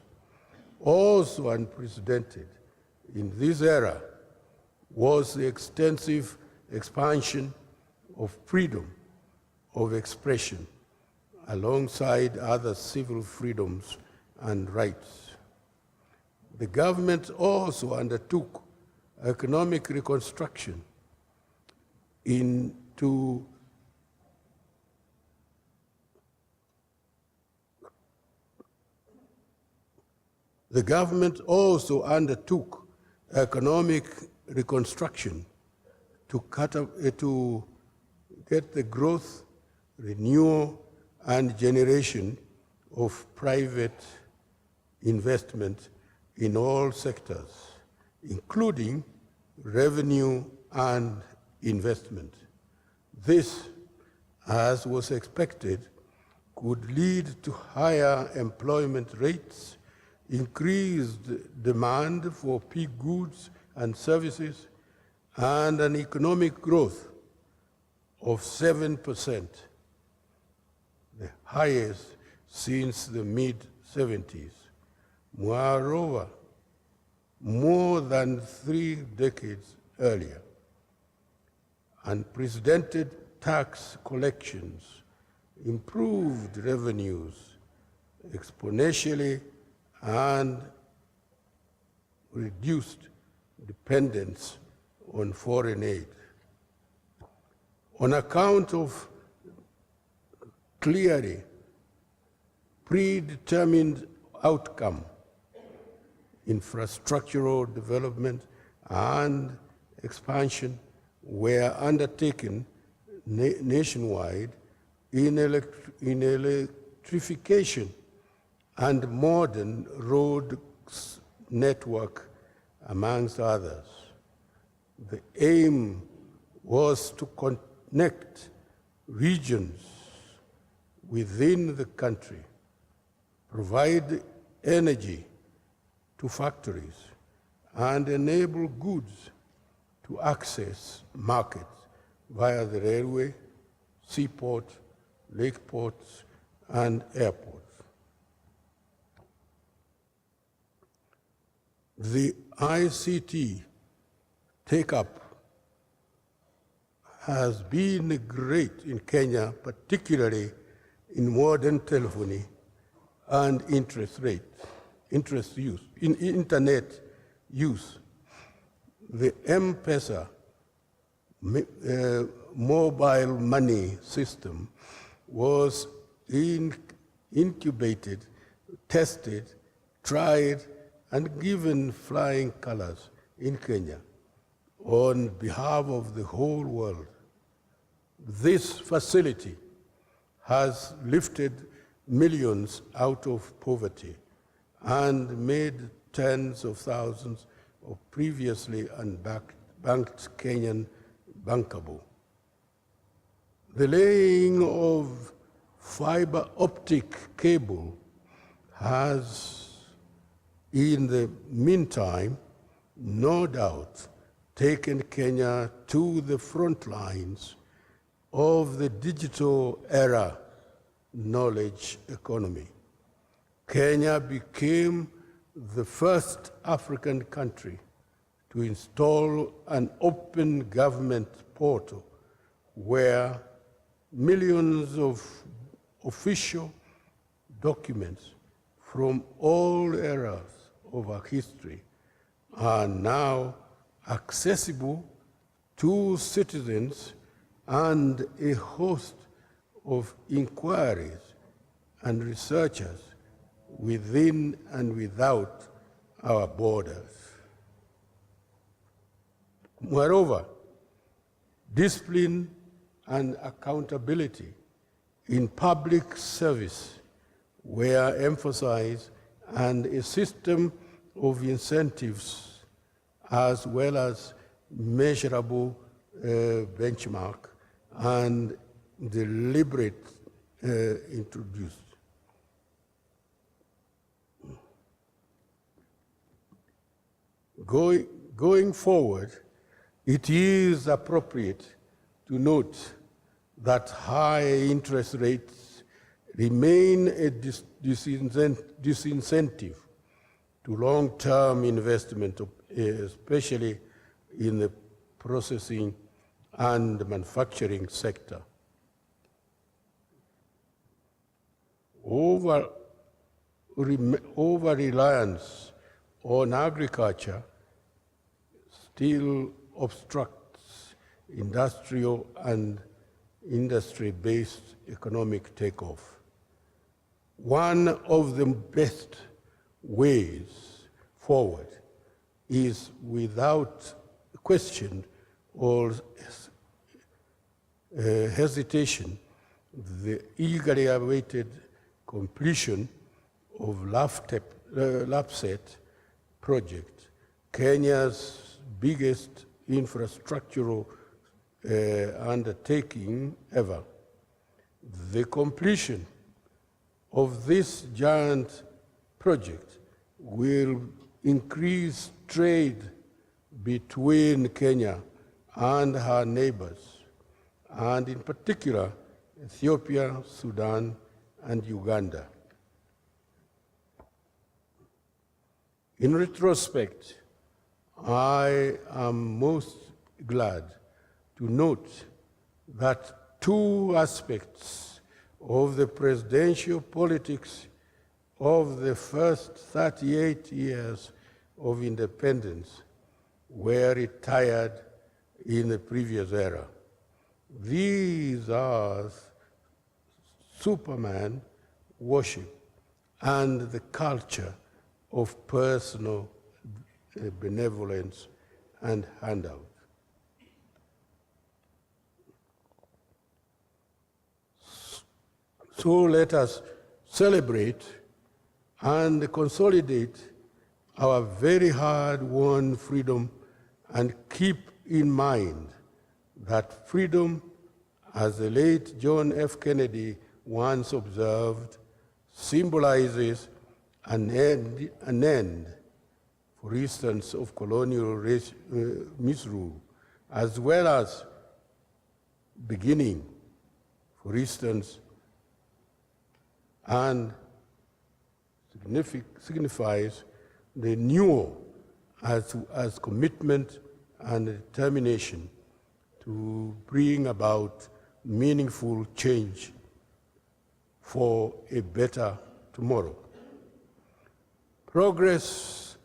Also unprecedented in this era was the extensive expansion of freedom of expression alongside other civil freedoms and rights. The government also undertook economic reconstruction into The government also undertook economic reconstruction to get the growth, renewal, and generation of private investment in all sectors, including revenue and investment. This, as was expected, could lead to higher employment rates, increased demand for peak goods and services, and an economic growth of 7%, the highest since the mid-70s. Moreover, more than 3 decades earlier, unprecedented tax collections improved revenues exponentially and reduced dependence on foreign aid. On account of clearly predetermined outcome, infrastructural development and expansion were undertaken nationwide in electrification and modern road network, amongst others. The aim was to connect regions within the country, provide energy to factories, and enable goods to access markets via the railway, seaport, lake ports, and airports. The ICT take-up has been great in Kenya, particularly in modern telephony and internet use. The M-Pesa mobile money system was incubated, tested, tried, and given flying colors in Kenya on behalf of the whole world. This facility has lifted millions out of poverty and made tens of thousands of previously unbanked Kenyan bankable. The laying of fiber optic cable has, in the meantime, no doubt, taken Kenya to the front lines of the digital era knowledge economy. Kenya became the first African country to install an open government portal where millions of official documents from all eras of our history are now accessible to citizens and a host of inquiries and researchers within and without our borders. Moreover, discipline and accountability in public service were emphasized, and a system of incentives as well as measurable benchmark and deliberate introduced. Going forward, it is appropriate to note that high interest rates remain a disincentive to long-term investment, especially in the processing and manufacturing sector. Over-reliance on agriculture still obstructs industrial and industry-based economic takeoff. One of the best ways forward is, without question or hesitation, the eagerly awaited completion of LAPSET project, Kenya's biggest infrastructural undertaking ever. The completion of this giant project will increase trade between Kenya and her neighbors, and in particular, Ethiopia, Sudan, and Uganda. In retrospect, I am most glad to note that two aspects of the presidential politics of the first 38 years of independence were retired in the previous era. These are Superman worship and the culture of personal benevolence and handout. So let us celebrate and consolidate our very hard-won freedom and keep in mind that freedom, as the late John F. Kennedy once observed, symbolizes an end, for instance, of colonial misrule, as well as beginning, for instance, and signifies the renewal as commitment and determination to bring about meaningful change for a better tomorrow. Progress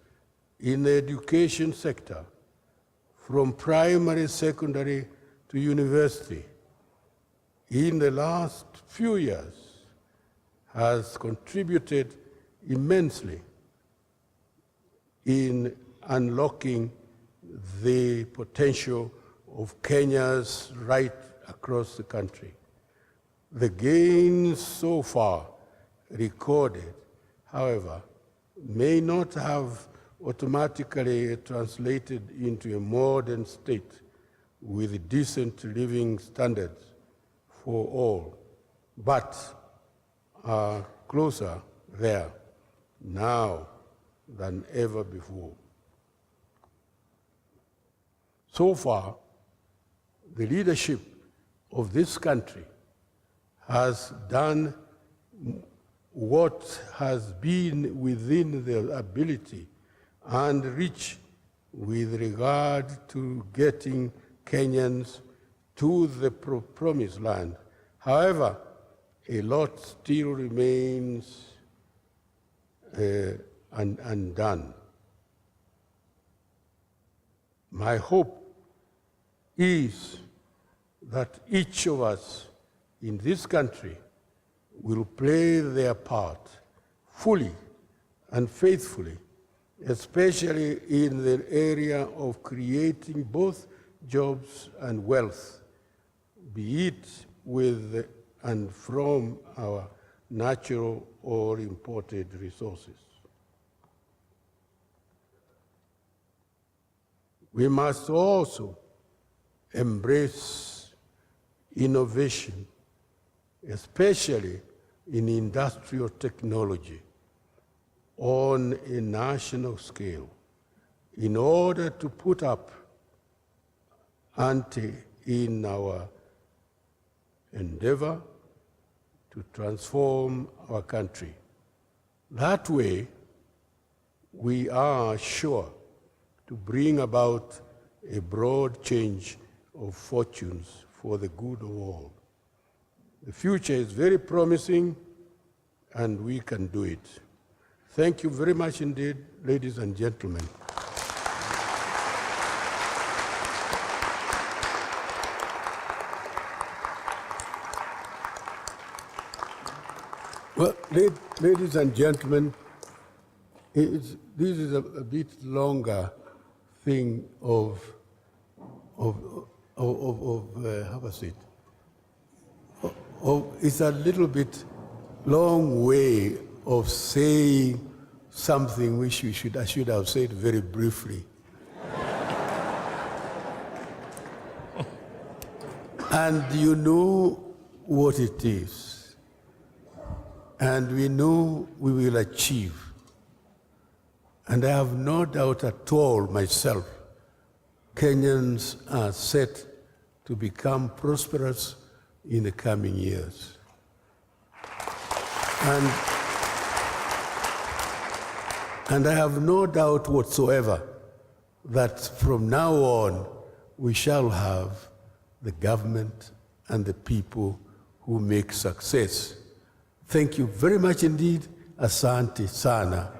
in the education sector, from primary, secondary to university, in the last few years has contributed immensely in unlocking the potential of Kenyans right across the country. The gains so far recorded, however, may not have automatically translated into a modern state with decent living standards for all, but are closer there now than ever before. So far, the leadership of this country has done what has been within their ability and reach with regard to getting Kenyans to the promised land. However, a lot still remains undone. My hope is that each of us in this country will play their part fully and faithfully, especially in the area of creating both jobs and wealth, be it with and from our natural or imported resources. We must also embrace innovation, especially in industrial technology, on a national scale, in order to put up ante in our endeavor to transform our country. That way, we are sure to bring about a broad change of fortunes for the good of all. The future is very promising, and we can do it. Thank you very much indeed, ladies and gentlemen. Well, ladies and gentlemen, this is a bit longer thing of how was it? It's a little bit long way of saying something which I should have said very briefly. And you know what it is. And we know we will achieve. And I have no doubt at all myself, Kenyans are set to become prosperous in the coming years. And I have no doubt whatsoever that from now on, we shall have the government and the people who make success. Thank you very much indeed. Asante sana.